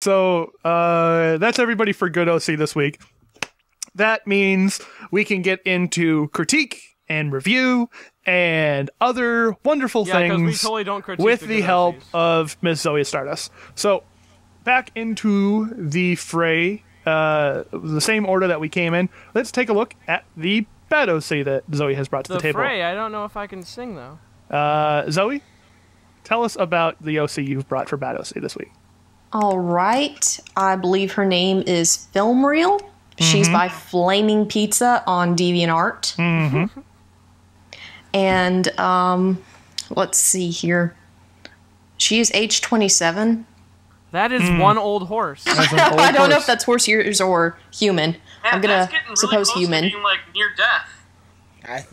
So that's everybody for good OC this week. That means we can get into critique and review and other wonderful things we totally don't critique with the help OCs. of Miss Zowie Stardust. So back into the fray, the same order that we came in. Let's take a look at the Bat OC that Zoe has brought to the table. Fray, I don't know if I can sing, though. Zoe, tell us about the OC you've brought for Bat OC this week. All right. I believe her name is Film Reel. She's by Flamingpizza on DeviantArt. Mm-hmm. And let's see here. She is age 27. That is one old horse. I don't know if that's horse years or human. I'm gonna suppose human. To being, like, near death. I'm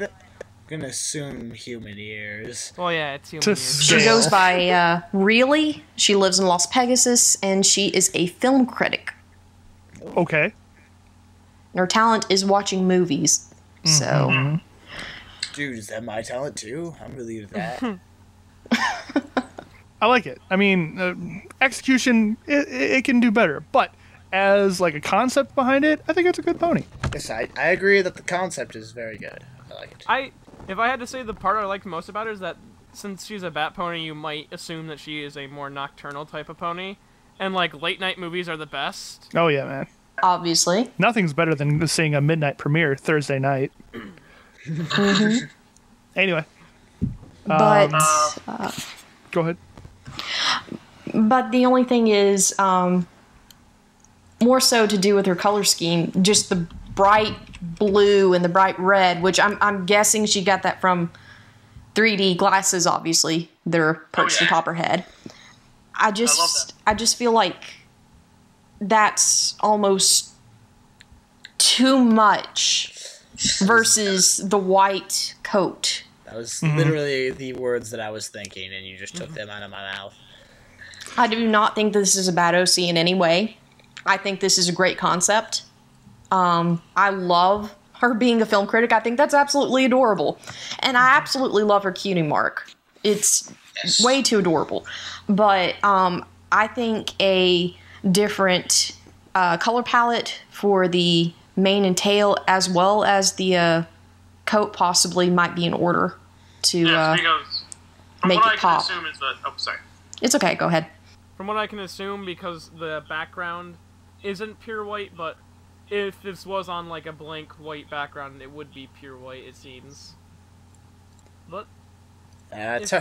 gonna assume human ears. Well, yeah, it's human. To years. She goes by Really. She lives in Las Pegasus, and she is a film critic. Okay. And her talent is watching movies. So, Dude, is that my talent too? I'm really into that. I like it. I mean, execution, it can do better. But as like a concept behind it, I think it's a good pony. Yes, I agree that the concept is very good. I like it. If I had to say the part I liked most about her is that since she's a bat pony, you might assume that she is a more nocturnal type of pony. And, like, late night movies are the best. Oh, yeah, man. obviously. Nothing's better than seeing a midnight premiere Thursday night. Anyway. But Go ahead. But the only thing is, more so to do with her color scheme, just the bright blue and the bright red, which I'm guessing she got that from 3D glasses, obviously. They're perched atop her head. I just feel like that's almost too much versus the white coat. That was literally the words that I was thinking, and you just took them out of my mouth. I do not think this is a bad OC in any way. I think this is a great concept. I love her being a film critic. I think that's absolutely adorable. And I absolutely love her cutie mark. It's way too adorable. But I think a different color palette for the mane and tail, as well as the coat, possibly might be in order to make it pop. Assume is that, sorry. It's okay, go ahead. From what I can assume, because the background isn't pure white, but if this was on like a blank white background, it would be pure white, it seems. But It's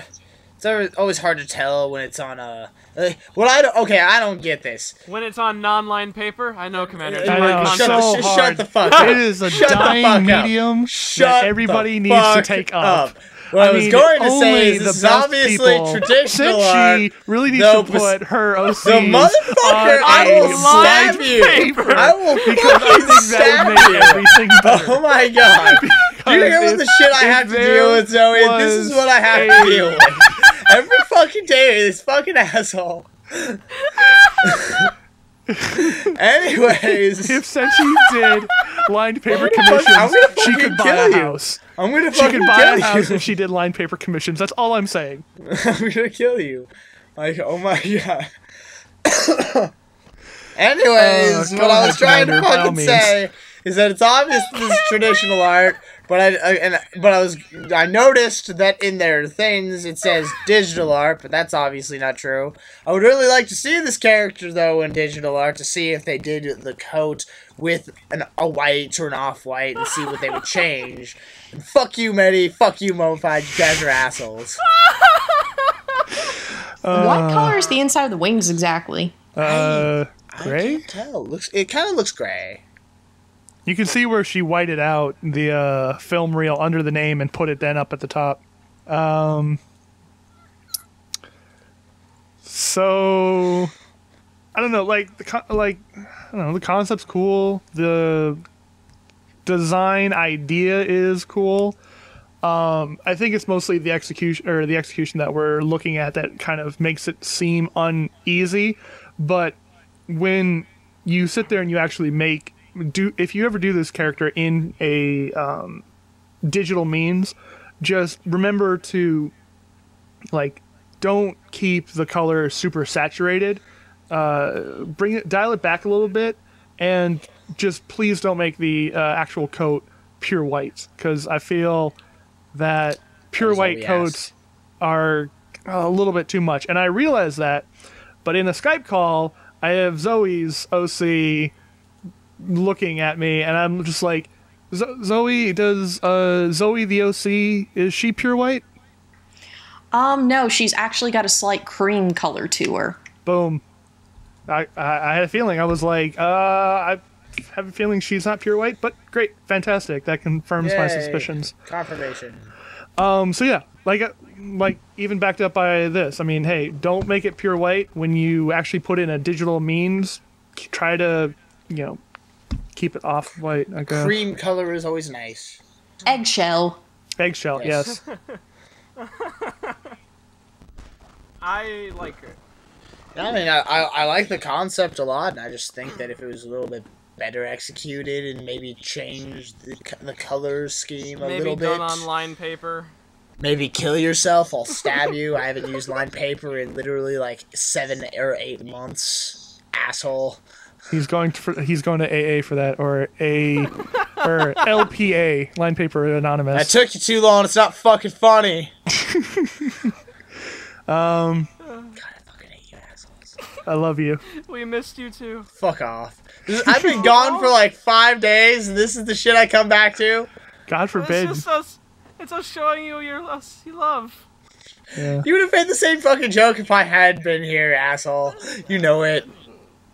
always hard to tell when it's on a. I don't get this. when it's on non-lined paper, I know, Commander. it's I a know, hard so concept. hard. Shut the fuck up. It is a Shut the dying fuck up. medium Shut that everybody the needs to fuck take up. What I was mean, going to only say is the this is best obviously people, traditional since art. she really needs No, to put her OCs The motherfucker, on I a will stab blank you. paper, I will because I fucking think that would stab make you. everything better. Oh my god. Do you hear what the shit I have to deal with, Zoe? This is what I have to deal with. Every fucking day, this fucking asshole. Anyways. If since she did lined paper commissions, she could buy a house. I'm gonna She fucking could buy kill a house you. if she did lined paper commissions. That's all I'm saying. I'm gonna kill you. Like, oh my god. Anyways, Go what I ahead, was trying to Commander, by all fucking means. say is that it's obvious this is traditional art, but I noticed that in their things it says digital art, but that's obviously not true. I would really like to see this character though in digital art to see if they did the coat with a white or an off-white and see what they would change. And fuck you, Medi. Fuck you, Mofied. You guys are assholes. What color is the inside of the wings exactly? Gray? I can't tell. It kind of looks gray. You can see where she whited out the film reel under the name and put it then up at the top. So I don't know, the concept's cool. The design idea is cool. I think it's mostly the execution that we're looking at that kind of makes it seem uneasy. But when you sit there and you actually if you ever do this character in a digital means, just remember to don't keep the color super saturated. dial it back a little bit, and just please don't make the actual coat pure white, because I feel that pure white coats are a little bit too much, and I realize that. But in the Skype call, I have Zowie's OC looking at me, and I'm just like, Zowie, does Zowie the OC, is she pure white? No, she's actually got a slight cream color to her. Boom. I had a feeling. I was like, I have a feeling she's not pure white, but great, fantastic. That confirms my suspicions. Confirmation. So yeah, like even backed up by this. I mean, hey, don't make it pure white when you actually put in a digital means. Try to, keep it off white. Cream color is always nice. Eggshell. Eggshell, yes. I like it. I mean, I like the concept a lot, and I just think that if it was a little bit better executed and maybe changed the color scheme a little bit. Maybe done on line paper. Maybe kill yourself, I'll stab you. I haven't used line paper in literally like 7 or 8 months. Asshole. He's going to AA for that, or LPA, line paper anonymous. That took you too long. It's not fucking funny. God, I fucking hate you assholes. I love you. We missed you too. Fuck off. I've been gone for like 5 days, and this is the shit I come back to. God forbid. It's us showing you you love. Yeah. You would have made the same fucking joke if I had been here, asshole. You know it.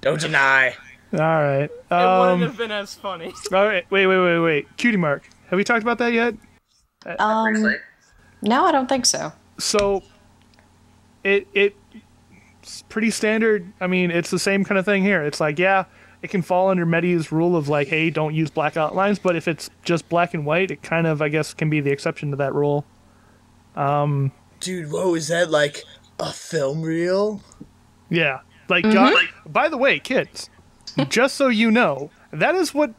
Don't deny. All right. It wouldn't have been as funny. All right. Wait. Cutie Mark. Have we talked about that yet? No, I don't think so. So, it's pretty standard. I mean, it's the same kind of thing here. It's like, yeah, it can fall under Medi's rule of like, hey, don't use black outlines. But if it's just black and white, it kind of, I guess, can be the exception to that rule. Dude, whoa, is that like a film reel? Yeah. Like, by the way, kids, just so you know, that is what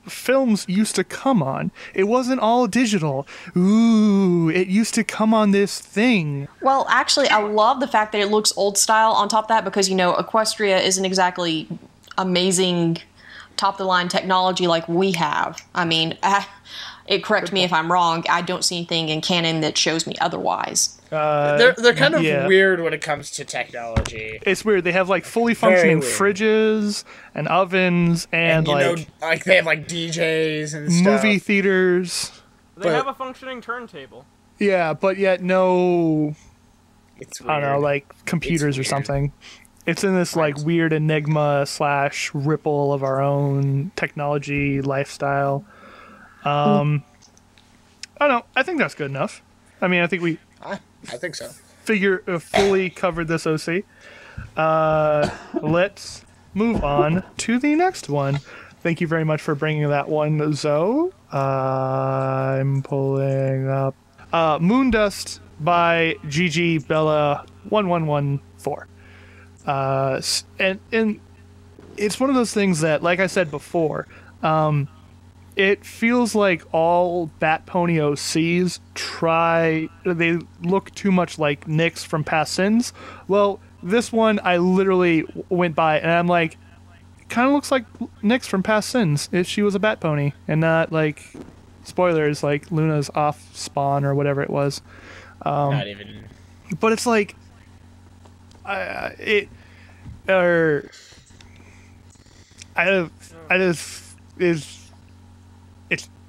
films used to come on. It wasn't all digital. Ooh, it used to come on this thing. Well, actually, I love the fact that it looks old style on top of that because, Equestria isn't exactly amazing top-of-the-line technology like we have. I mean, correct me if I'm wrong, I don't see anything in canon that shows me otherwise. They're kind of weird when it comes to technology. It's weird. They have like fully functioning fridges and ovens and like they have like DJs and stuff. Movie theaters. They have a functioning turntable. Yeah, but yet no. It's weird. I don't know, like computers or something. It's in this like weird enigma / ripple of our own technology lifestyle. I don't know. I think that's good enough. I mean, I think we. I think so. Fully covered this OC. Let's move on to the next one. Thank you very much for bringing that one, Zoe. I'm pulling up Moondust by GG Bella 1114. And it's one of those things that, like I said before, it feels like all Bat Pony OCs they look too much like Nyx from Past Sins. Well, this one I literally went by and I'm like, kind of looks like Nyx from Past Sins if she was a Bat Pony and not like, spoilers, like Luna's off spawn or whatever it was. Not even. But it's like, it's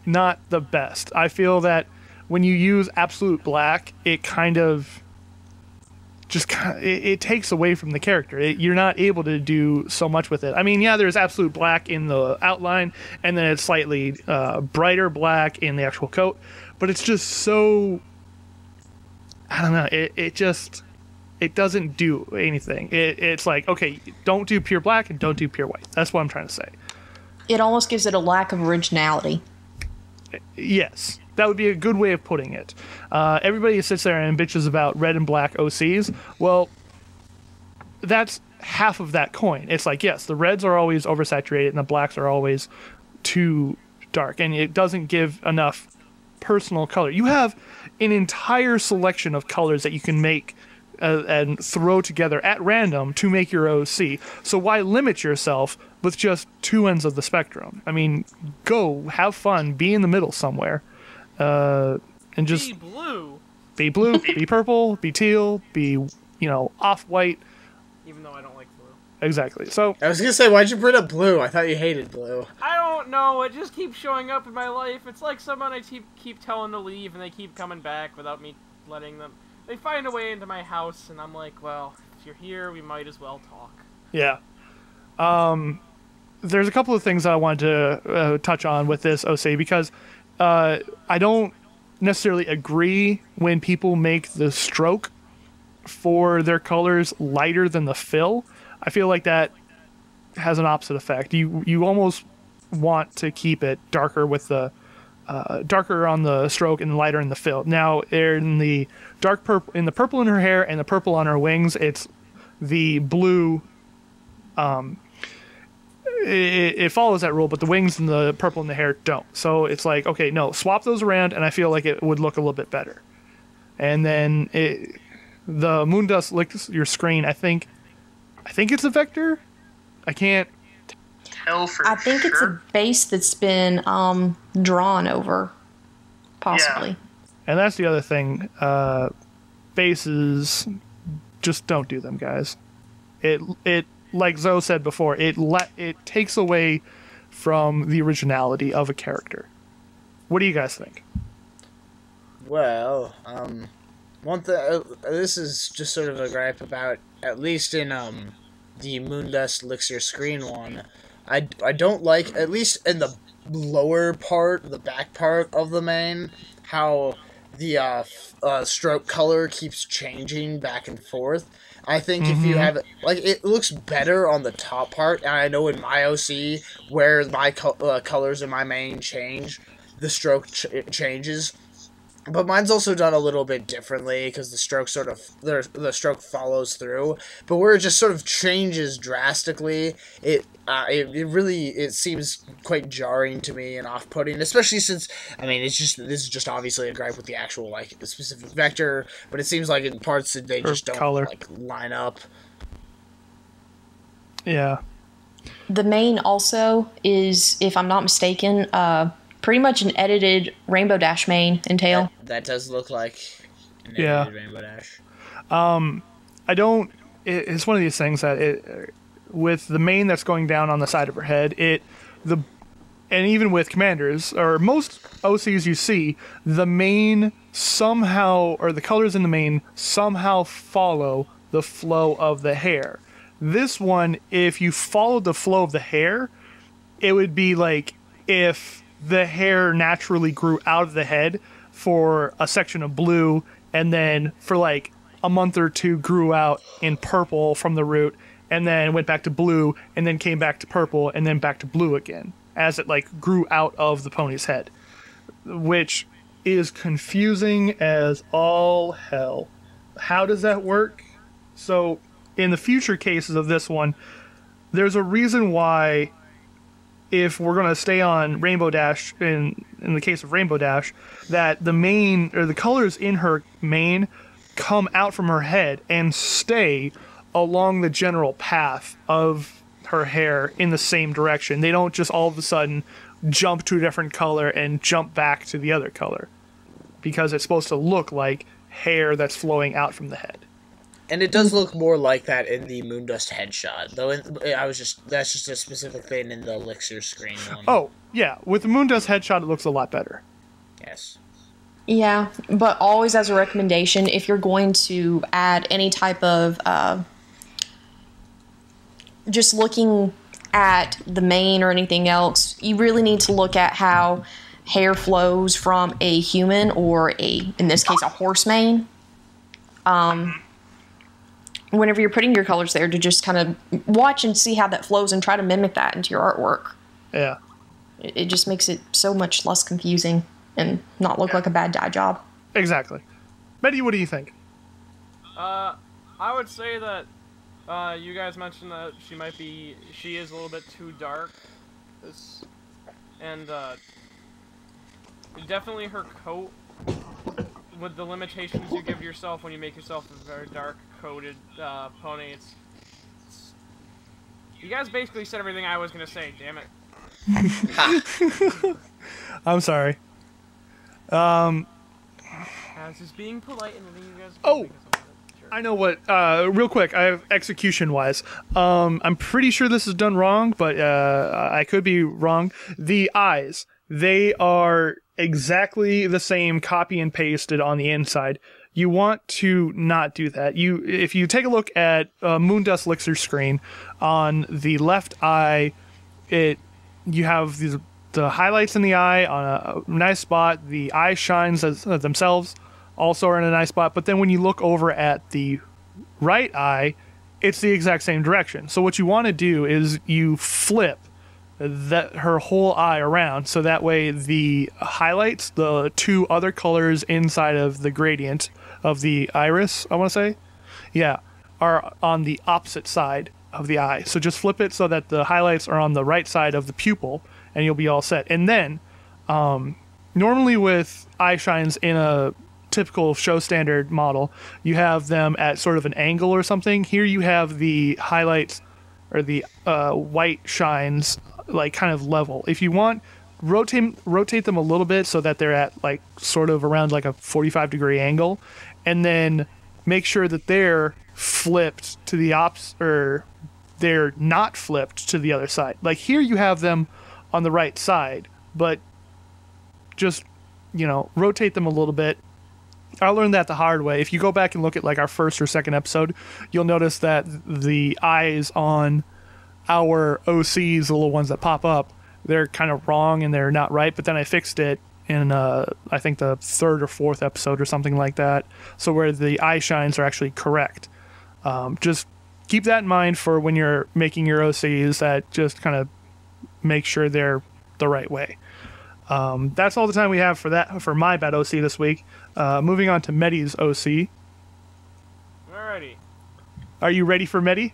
not the best. I feel that when you use absolute black, it kind of it takes away from the character. You're not able to do so much with it. I mean, yeah, there's absolute black in the outline, and then it's slightly brighter black in the actual coat, but it's just so, I don't know, it doesn't do anything. It's like, okay, don't do pure black and don't do pure white. That's what I'm trying to say. It almost gives it a lack of originality. Yes, that would be a good way of putting it. Everybody sits there and bitches about red and black OCs. Well, that's half of that coin. It's like, yes, the reds are always oversaturated and the blacks are always too dark, and it doesn't give enough personal color. You have an entire selection of colors that you can make and throw together at random to make your OC. So why limit yourself with just two ends of the spectrum? I mean, go have fun, be in the middle somewhere, and just Be blue. be blue, be purple, be teal, be off-white. Even though I don't like blue. Exactly. So I was gonna say, why'd you bring up blue? I thought you hated blue. I don't know. It just keeps showing up in my life. It's like someone I keep telling to leave, and they keep coming back without me letting them. They find a way into my house, and I'm like, well, if you're here, we might as well talk. yeah. There's a couple of things that I wanted to touch on with this OC because I don't necessarily agree when people make the stroke for their colors lighter than the fill. I feel like that has an opposite effect. You almost want to keep it darker with the darker on the stroke and lighter in the fill. Now, in the dark purple, in the purple in her hair and the purple on her wings, it's the blue. It follows that rule, but the wings and the purple in the hair don't. So it's like, okay, no, swap those around, and I feel like it would look a little bit better. And then the Moondust licks your screen. I think it's a vector. I can't Tell for I think it's a base that's been drawn over, possibly. And that's the other thing. Bases, just don't do them, guys. It like Zoe said before, it takes away from the originality of a character. What do you guys think? Well, one thing, this is just sort of a gripe about, at least in the Moondust licks your screen one. I don't like, at least in the lower part, the back part of the mane, how the stroke color keeps changing back and forth. I think if you have it, like, it looks better on the top part, and I know in my OC, where my colors in my mane change, the stroke changes. But mine's also done a little bit differently, because the stroke the stroke follows through. But where it just sort of changes drastically, it really seems quite jarring to me and off-putting, especially since, I mean, this is just obviously a gripe with the actual, like, the specific vector, but it seems like in parts that they just don't, color. like, line up. Yeah. The mane also is, if I'm not mistaken, pretty much an edited Rainbow Dash mane and tail. That does look like an Yeah. edited Rainbow Dash. I don't. It's one of these things that with the mane that's going down on the side of her head, and even with commanders or most OCs you see, the mane somehow, or the colors in the mane somehow follow the flow of the hair. This one, if you followed the flow of the hair, it would be like if the hair naturally grew out of the head for a section of blue, and then for like a month or two grew out in purple from the root, and then went back to blue, and then came back to purple, and then back to blue again, as it like grew out of the pony's head, which is confusing as all hell. How does that work? So in the future cases of this one, there's a reason why, if we're going to stay on Rainbow Dash, in the case of Rainbow Dash, that the mane, or the colors in her mane, come out from her head and stay along the general path of her hair in the same direction. They don't just all of a sudden jump to a different color and jump back to the other color, because it's supposed to look like hair that's flowing out from the head. And it does look more like that in the Moondust headshot, though. That's just a specific thing in the Elixir screen one. Oh, yeah. With the Moondust headshot, it looks a lot better. Yes. Yeah, but always as a recommendation, if you're going to add any type of just looking at the mane or anything else, you really need to look at how hair flows from a human or in this case, a horse mane. Whenever you're putting your colors there, to just kind of watch and see how that flows and try to mimic that into your artwork. Yeah. It just makes it so much less confusing and not look like a bad dye job. Exactly. Betty, what do you think? I would say that you guys mentioned that she is a little bit too dark. And definitely her coat, with the limitations you give yourself when you make yourself a very dark color-coded pony. You guys basically said everything I was gonna say. Damn it. I'm sorry. I was just being polite and letting you guys. Oh! I know what, real quick, I have execution-wise. I'm pretty sure this is done wrong, but I could be wrong. The eyes, they are exactly the same copy and pasted on the inside. You want to not do that. If you take a look at Moondust Elixir screen, on the left eye, you have the highlights in the eye on a nice spot. The eye shines themselves also are in a nice spot, but then when you look over at the right eye, it's the exact same direction. So what you want to do is you flip her whole eye around, so that way the highlights, the two other colors inside of the gradient of the iris, I want to say, yeah, are on the opposite side of the eye. So just flip it so that the highlights are on the right side of the pupil, and you'll be all set. And then, normally with eye shines in a typical show standard model, you have them at sort of an angle or something. Here you have the highlights or the white shines like kind of level. If you want, rotate them a little bit so that they're at like sort of around like a 45-degree angle, and then make sure that they're flipped to the or they're not flipped to the other side. Like here you have them on the right side, but just, rotate them a little bit. I learned that the hard way. If you go back and look at like our first or second episode, you'll notice that the eyes on our OCs, the little ones that pop up, they're kind of wrong and they're not right. But then I fixed it in I think the third or fourth episode or something like that. So where the eye shines are actually correct. Just keep that in mind for when you're making your OCs. That just kind of make sure they're the right way. That's all the time we have for my Bat OC this week. Moving on to Medi's OC. Alrighty. Are you ready for Medi?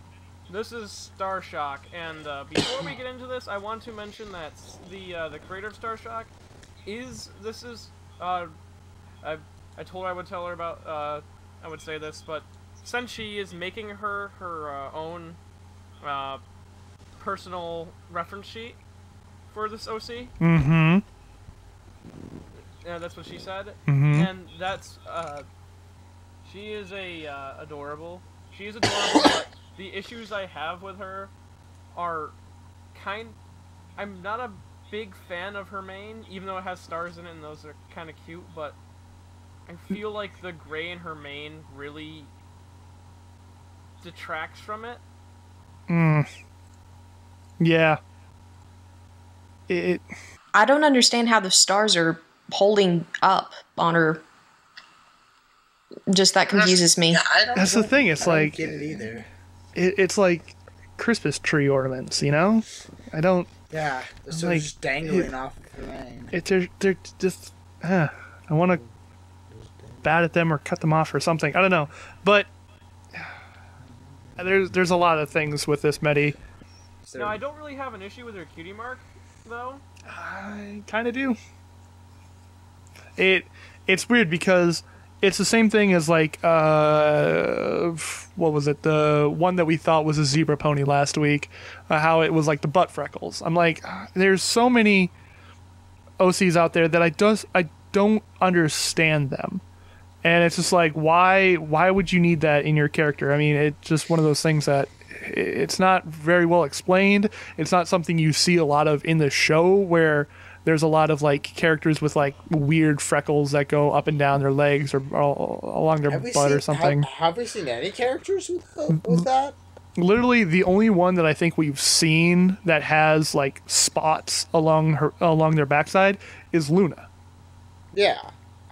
This is Starshock, and before we get into this, I want to mention that the creator of Starshock I told her I would tell her about I would say this, but since she is making her own personal reference sheet for this OC. Mm-hmm. Yeah, that's what she said. Mm-hmm. And that's she is adorable. She is adorable, but the issues I have with her are I'm not a big fan of her mane, even though it has stars in it and those are kind of cute, but I feel like the gray in her mane really detracts from it. Yeah. I don't understand how the stars are holding up on her. Just that confuses me. Yeah, That's the thing. It's I like don't get it either. It's like Christmas tree ornaments, I don't. Yeah, they're sort of just dangling off of the mane. They're just. I want to bat at them or cut them off or something. I don't know, but there's a lot of things with this Medi. No, I don't really have an issue with her cutie mark, though. I kind of do. It's weird because it's the same thing as like what was it, the one that we thought was a zebra pony last week, how it was like the butt freckles. I'm like, there's so many OCs out there that I don't understand them, and it's just like, why would you need that in your character? I mean, it's just one of those things that it's not very well explained. It's not something you see a lot of in the show, where there's a lot of like characters with like weird freckles that go up and down their legs or along their butt or something. Have we seen any characters with that? Literally, the only one that I think we've seen that has like spots along their backside is Luna. Yeah.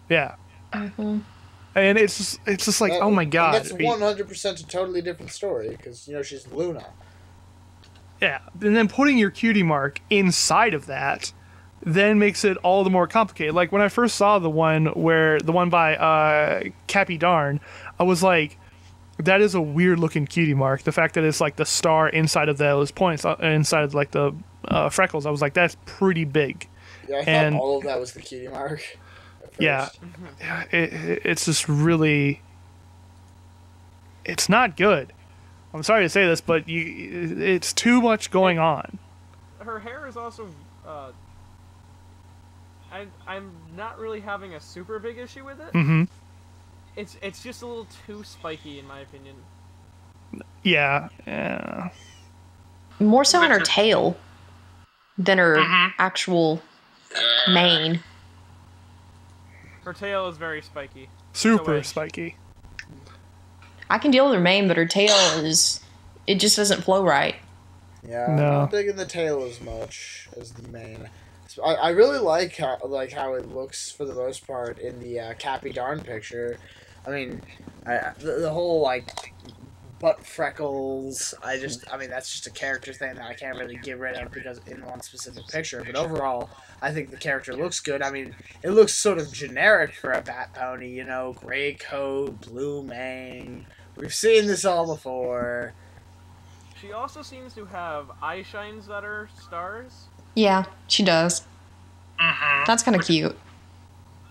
Yeah. Mm-hmm. And it's just like, oh my god. That's 100% a totally different story because she's Luna. Yeah, and then putting your cutie mark inside of that then makes it all the more complicated. Like when I first saw the one by Cappydarn, I was like, that is a weird looking cutie mark. The fact that it's like the star inside of those points, inside of like the freckles, I was like, that's pretty big. Yeah, I thought all of that was the cutie mark. Yeah, it's just really. it's not good. I'm sorry to say this, but it's too much going on. Her hair is also. I'm not really having a super big issue with it. Mm-hmm. It's just a little too spiky in my opinion. Yeah. More so on her tail than her actual mane. Her tail is very spiky. Super spiky. I can deal with her mane, but her tail it just doesn't flow right. Yeah, No. I'm not digging the tail as much as the mane. I really like how it looks for the most part in the Cappydarn picture. I mean, the whole like butt freckles. I mean that's just a character thing that I can't really get rid of because in one specific picture. But overall, I think the character looks good. I mean, it looks sort of generic for a Bat Pony. You know, gray coat, blue mane. We've seen this all before. She also seems to have eye shines that are stars. Yeah, she does. That's kind of cute.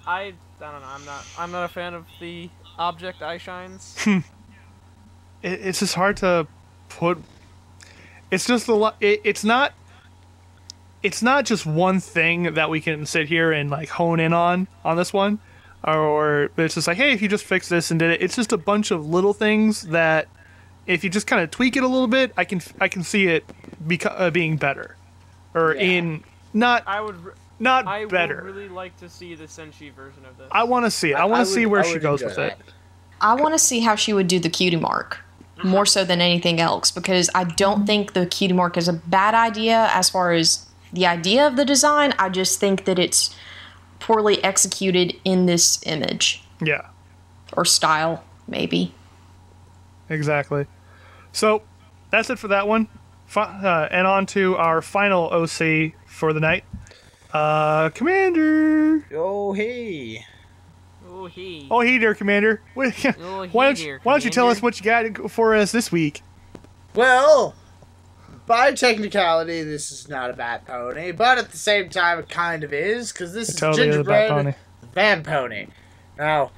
I don't know. I'm not a fan of the object eye shines. It's just hard to put. It's just a lot. It's not just one thing that we can sit here and like hone in on this one, or it's just like, hey, if you just fix this and did it, it's just a bunch of little things that if you just kind of tweak it a little bit, I can see it being better, or in not. I better. would really like to see the Senshi version of this. I want to see it. I want to see where she goes with it. I want to see how she would do the cutie mark, more so than anything else, because I don't think the cutie mark is a bad idea as far as the idea of the design. I just think that it's poorly executed in this image. Yeah. Or style, maybe. Exactly. So, that's it for that one. And on to our final OC for the night. Commander! Oh, hey. Oh, he. Oh, hey there, Commander. Why don't you tell us what you got for us this week? Well, by technicality, this is not a Bat Pony, but at the same time, it kind of is, because this is totally is a Bat Pony. Gingerbread, the Bat Pony. Now,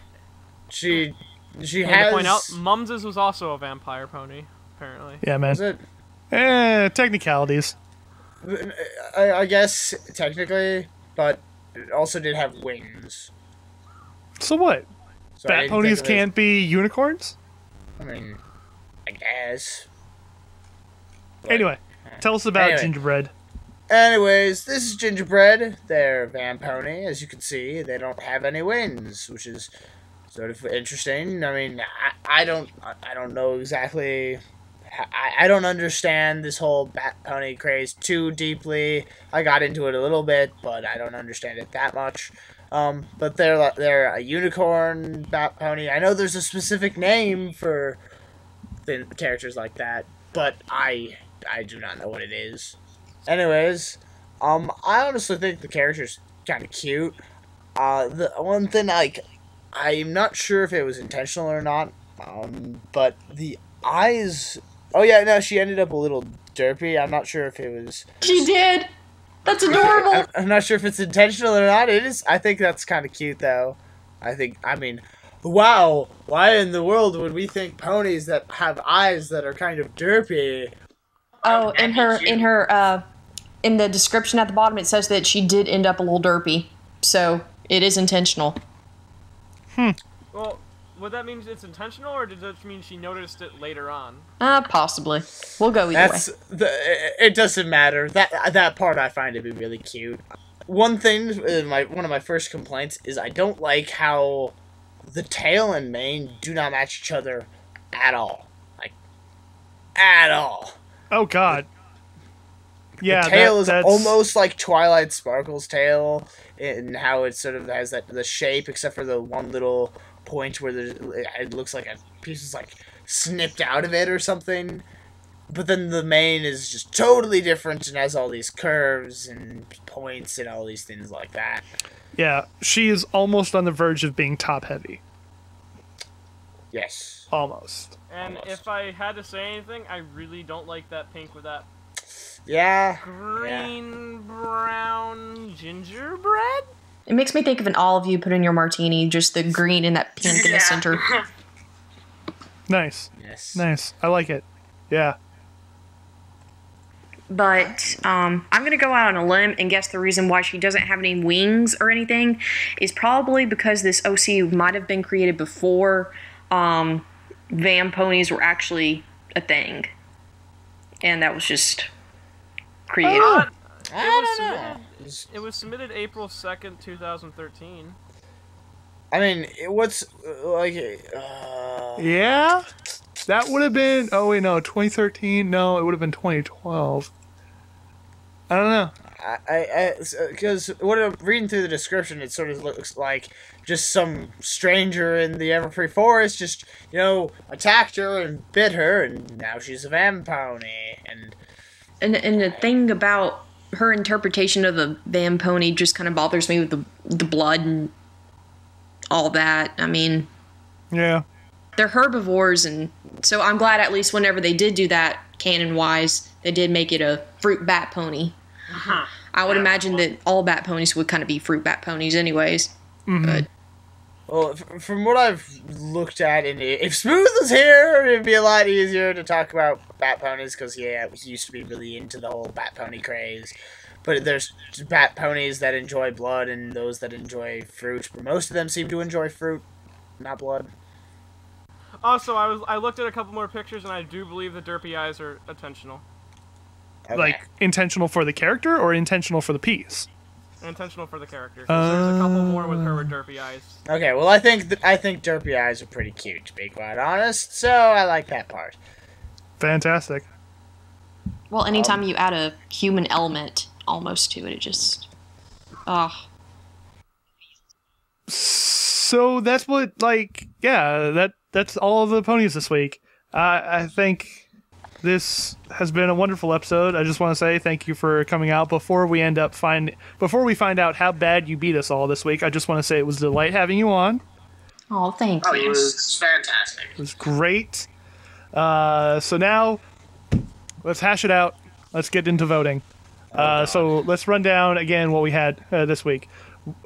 she has... To point out, Mums's was also a vampire pony, apparently. Yeah, man. Was it? Technicalities. I guess, technically, but it also did have wings. So what? So I Bat didn't ponies think of it- can't be unicorns? I mean, I guess. But- Anyway, tell us about Anyway. Gingerbread. Anyways, this is Gingerbread. They're a Van Pony. As you can see, they don't have any wings, which is sort of interesting. I mean, I don't know exactly. I don't understand this whole Bat Pony craze too deeply. I got into it a little bit, but I don't understand it that much. But they're a unicorn Bat Pony. I know there's a specific name for the characters like that, but I do not know what it is. Anyways, I honestly think the character's kind of cute. The one thing, like, I'm not sure if it was intentional or not, but the eyes... Oh yeah, no, she ended up a little derpy. I'm not sure if it was... She did! That's adorable! I'm not sure if it's intentional or not. It is. I think that's kind of cute, though. I mean, wow, why in the world would we think ponies that have eyes that are kind of derpy? Oh, in the description at the bottom, it says that she did end up a little derpy. So, it is intentional. Well, would that mean it's intentional, or does that mean she noticed it later on? Possibly. We'll go either way. It doesn't matter. That part I find to be really cute. One thing, one of my first complaints is I don't like how the tail and mane do not match each other at all. Like, at all. Oh, God. Yeah, the tail is that's... almost like Twilight Sparkle's tail in how it sort of has the shape, except for the one little point where it looks like a piece is like snipped out of it or something. But then the mane is just totally different and has all these curves and points and all these things like that. Yeah, she is almost on the verge of being top-heavy. Yes. Almost. And if I had to say anything, I really don't like that pink with that Yeah. green, brown gingerbread. It makes me think of an olive you put in your martini, just the green and that pink in the center. Nice. Yes. Nice. I like it. Yeah. But I'm going to go out on a limb and guess the reason why she doesn't have any wings or anything is probably because this OC might have been created before van ponies were actually a thing. And that was just created. It was submitted April 2nd, 2013. I mean, what's like? Yeah? That would have been... Oh, wait, no. 2013? No, it would have been 2012. I don't know. Because what I'm reading through the description, it sort of looks like just some stranger in the Everfree Forest just, attacked her and bit her, and now she's a van pony. And the thing about her interpretation of the van pony just kind of bothers me with the blood and all that. I mean... Yeah. They're herbivores, and so I'm glad at least whenever they did do that, canon-wise, they did make it a fruit bat pony. I would imagine that all bat ponies would kind of be fruit bat ponies anyways. But Well, from what I've looked at, if Smooth was here, it'd be a lot easier to talk about bat ponies, because, yeah, he used to be really into the whole bat pony craze. But there's bat ponies that enjoy blood and those that enjoy fruit, but most of them seem to enjoy fruit, not blood. Also, I looked at a couple more pictures, and I do believe the derpy eyes are intentional. Okay. Like, intentional for the character or intentional for the piece? Intentional for the character. 'Cause there's a couple more with her with derpy eyes. Okay, well, I think derpy eyes are pretty cute, to be quite honest, so I like that part. Fantastic. well, anytime you add a human element almost to it, it just... So that's what, like, yeah, that's all of the ponies this week. I think this has been a wonderful episode. I just want to say thank you for coming out. Before we find out how bad you beat us all this week, I just want to say it was a delight having you on. Oh, thank Oh, you. it was fantastic. It was great. So now, let's hash it out. Let's get into voting. So let's run down again what we had this week.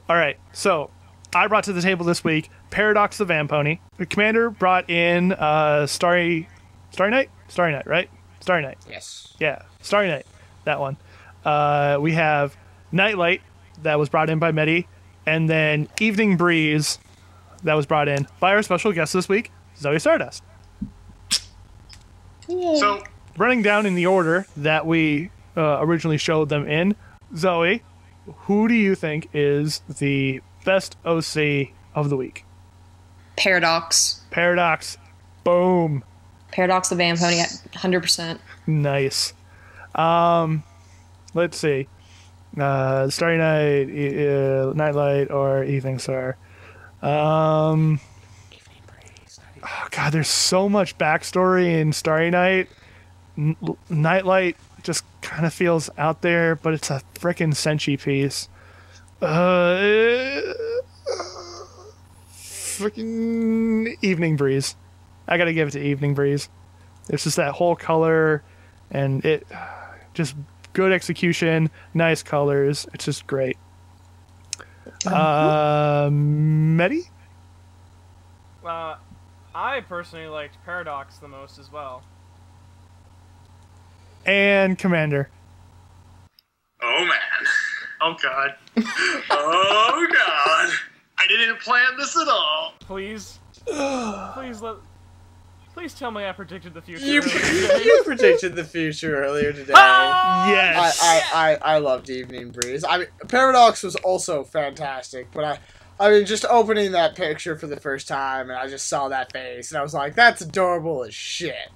All right, so I brought to the table this week Paradox the Van Pony. The commander brought in Starry Night, right? Starry Night. Yes. Yeah, Starry Night. That one. We have Nightlight, that was brought in by Medi, and then Evening Breeze, that was brought in by our special guest this week, Zowie Stardust. So, Running down in the order that we originally showed them in, Zoe, who do you think is the best OC of the week? Paradox. Paradox. Boom. Paradox the Van Pony at 100%. Nice. Let's see. Starry Night, Nightlight, or Evening Star. Oh God, there's so much backstory in Starry Night. Nightlight just kind of feels out there, but it's a frickin' Senshi piece. Frickin' Evening Breeze. I gotta give it to Evening Breeze. It's just that whole color, and it just good execution, nice colors. It's just great. Medi? I personally liked Paradox the most as well. And Commander. oh man. Oh god. Oh god. I didn't plan this at all. Please tell me I predicted the future. You predicted the future earlier today. Yes. I loved Evening Breeze. I mean, Paradox was also fantastic, but I mean, just opening that picture for the first time, and I just saw that face, and I was like, that's adorable as shit.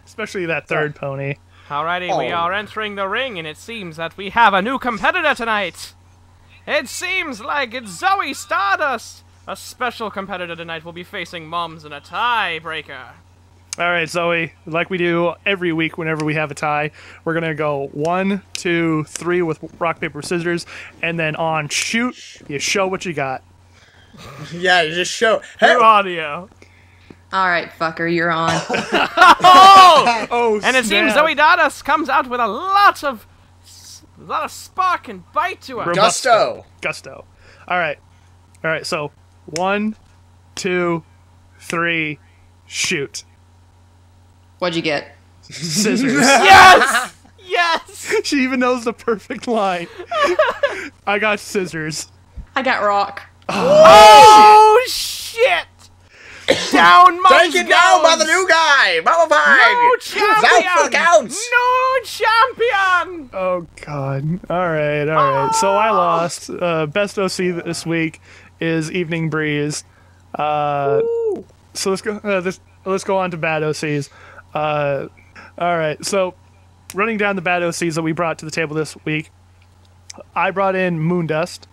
Especially that third pony. Alrighty, we are entering the ring, and it seems that we have a new competitor tonight. It seems like it's Zowie Stardust. A special competitor tonight will be facing Mums in a tiebreaker. All right, Zoe, like we do every week whenever we have a tie, we're going to go 1, 2, 3 with rock, paper, scissors, and then on shoot, you show what you got. Yeah, you just show. Through audio. All right, fucker, you're on. Oh, And it seems Zowie Stardust comes out with a lot of spark and bite to her. Gusto. All right, so 1, 2, 3, shoot. What'd you get? Scissors. Yes! Yes! She even knows the perfect line. I got scissors. I got rock. Oh, shit! Down, my Take it down by the new guy! Mama Pie! No It's out for the champion! counts! No champion! Oh God! All right. So I lost. Best OC this week is Evening Breeze. So let's go. Let's go on to bad OCs. All right. So running down the bad OCs that we brought to the table this week, I brought in Moondust.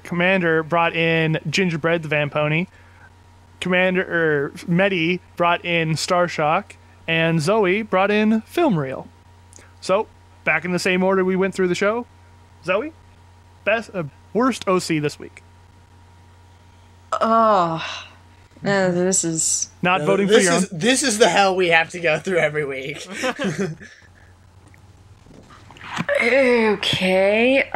Commander brought in Gingerbread the Van Pony. Medi brought in Starshock, and Zoe brought in Film Reel. So, back in the same order we went through the show. Zoe, worst OC this week. This is... Not voting for your own. This is the hell we have to go through every week. Okay,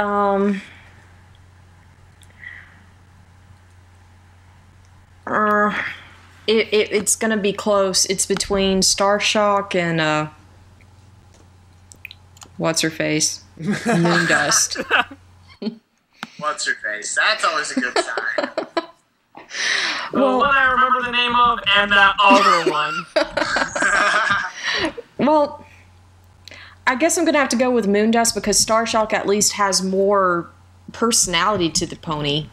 it's gonna be close. It's between Starshock and, what's her face? Moondust. What's her face? That's always a good sign. The one I remember the name of, and that other one. Well, I guess I'm gonna have to go with Moondust because Starshock at least has more personality to the pony.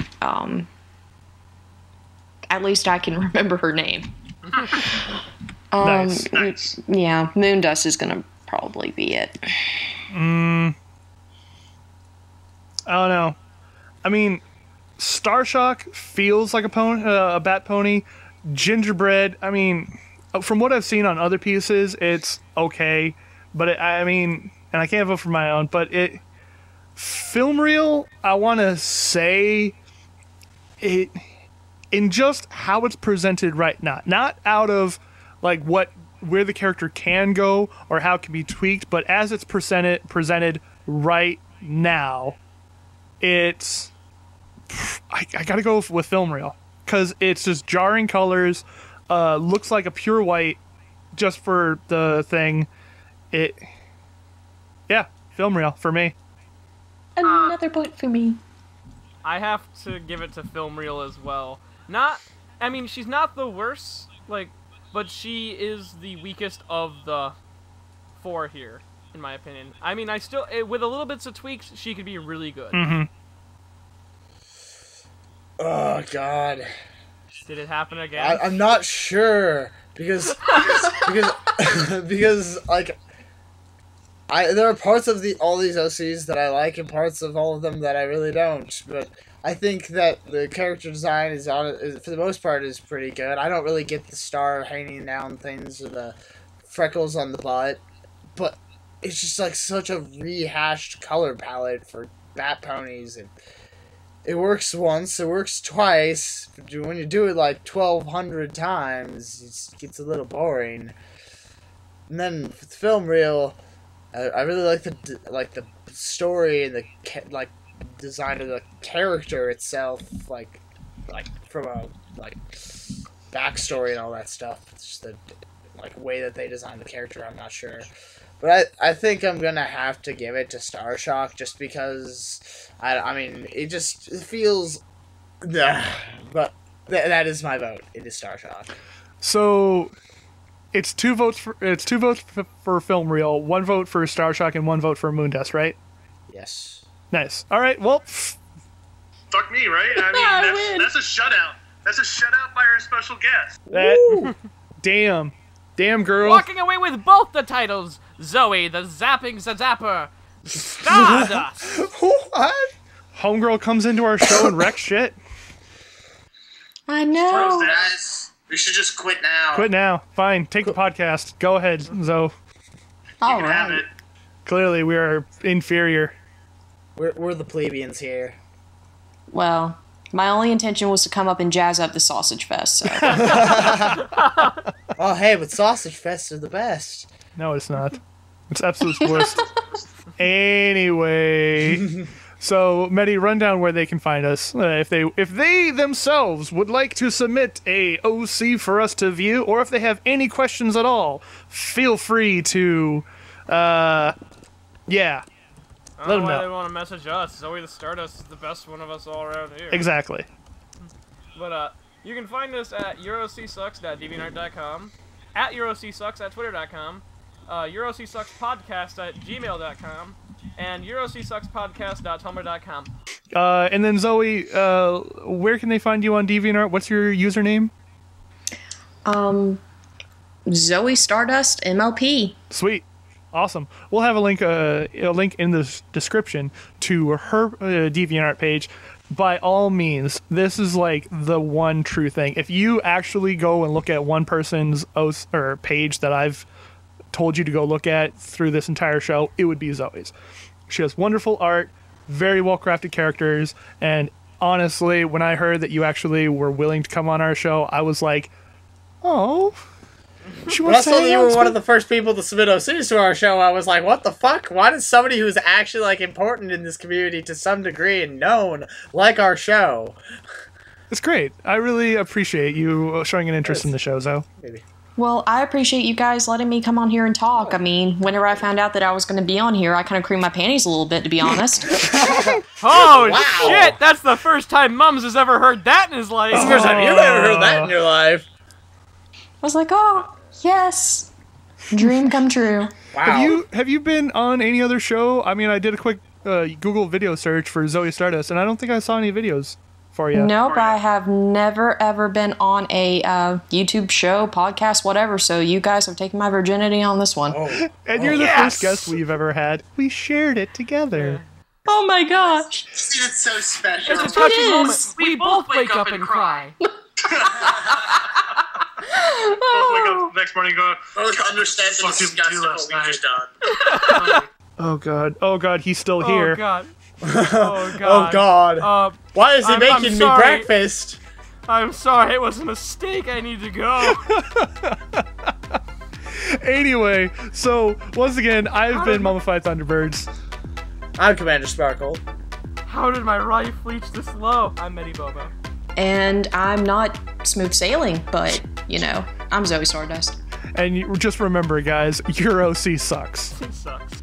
At least I can remember her name. Nice. Yeah, Moondust is gonna probably be it. I don't know. I mean, Starshock feels like a Bat Pony. Gingerbread, I mean, from what I've seen on other pieces, it's okay. But I mean, and I can't vote for my own, but Film Reel, I want to say it in just how it's presented right now, not out of like where the character can go or how it can be tweaked, but as it's presented right now, it's I gotta go with Film Reel because it's just jarring colors, looks like a pure white just for the thing. Film Reel for me. Another point for me. I have to give it to Film Reel as well. I mean, she's not the worst, but she is the weakest of the four here, in my opinion. I mean, with a little bits of tweaks, she could be really good. Mm-hmm. Oh, God. Did it happen again? I'm not sure, because like, there are parts of all these OCs that I like and parts of all of them that I really don't, but I think that the character design is for the most part is pretty good. I don't really get the star hanging down things or the freckles on the butt, but it's just like such a rehashed color palette for Bat ponies, and it works once, it works twice. When you do it like 1,200 times, it gets a little boring. And then with Film Reel, I really like the story and the design of the character itself, like from a backstory and all that stuff. It's just the way that they designed the character. I'm not sure, but I think I'm gonna have to give it to Starshock just because I mean it feels. But that is my vote. It is Starshock. So it's two votes for Film Reel, one vote for Starshock, and one vote for Moondust, right? Yes. Nice. All right. Well, Fuck me, right? I mean, that's a shutout. That's a shutout by our special guest. Damn, girl. Walking away with both the titles, Zoe, the Zapping Zapper, Stardust. What? Homegirl comes into our show and wrecks shit. I know. Guys, we should just quit now. Quit now. Fine. Take the podcast. Go ahead, Zoe. All You can have right. it. Clearly, we are inferior. We're the plebeians here. Well, my only intention was to come up and jazz up the Sausage Fest, so. Oh, hey, but Sausage Fest are the best. No, it's not. It's absolute worst. Anyway, So, Medi, run down where they can find us. If they themselves would like to submit a OC for us to view, or if they have any questions at all, feel free to, yeah. I don't know why they want to message us. Zowie the Stardust is the best one of us all around here. Exactly. But, you can find us at eurocsucks.deviantart.com, at eurocsucks at twitter.com, eurocsuckspodcast@gmail.com, and eurocsuckspodcast.tumblr.com. And then Zoe, where can they find you on DeviantArt? What's your username? Zowie Stardust MLP. Sweet. Awesome. We'll have a link in the description to her DeviantArt page. By all means, this is like the one true thing. If you actually go and look at one person's page that I've told you to go look at through this entire show, it would be Zoe's. She has wonderful art, very well-crafted characters, and honestly, when I heard that you actually were willing to come on our show, I was like, oh... When I saw that you were one of the first people to submit OCs to our show, I was like, what the fuck? Why does somebody who's actually, like, important in this community to some degree and known like our show? It's great. I really appreciate you showing an interest in the show, Zo. Maybe. Well, I appreciate you guys letting me come on here and talk. I mean, whenever I found out that I was going to be on here, I kind of creamed my panties a little bit, to be honest. Oh, wow. Shit! That's the first time Mums has ever heard that in his life. That's the first time you've ever heard that in your life. I was like, oh, yes. Dream come true. Wow. Have you been on any other show? I mean, I did a quick Google video search for Zowie Stardust, and I don't think I saw any videos for you. Nope, I have never, ever been on a YouTube show, podcast, whatever, so you guys have taken my virginity on this one. Oh. And you're the first guest we've ever had. We shared it together. Oh my gosh. It's so special. It's a touching moment. We both wake up and cry. Wake up the next morning and go, understand the disgust of what we just done. Oh god, he's still here. Oh god. Oh god. Why is he making me breakfast? I'm sorry, it was a mistake. I need to go. Anyway, so once again, I've been Mummified Thunderbirds. I'm Commander Sparkle. How did my life reach this low? I'm Medi Bobo. And I'm not smooth sailing, but, you know, I'm Zowie Stardust. And just remember, guys, your OC sucks. It sucks.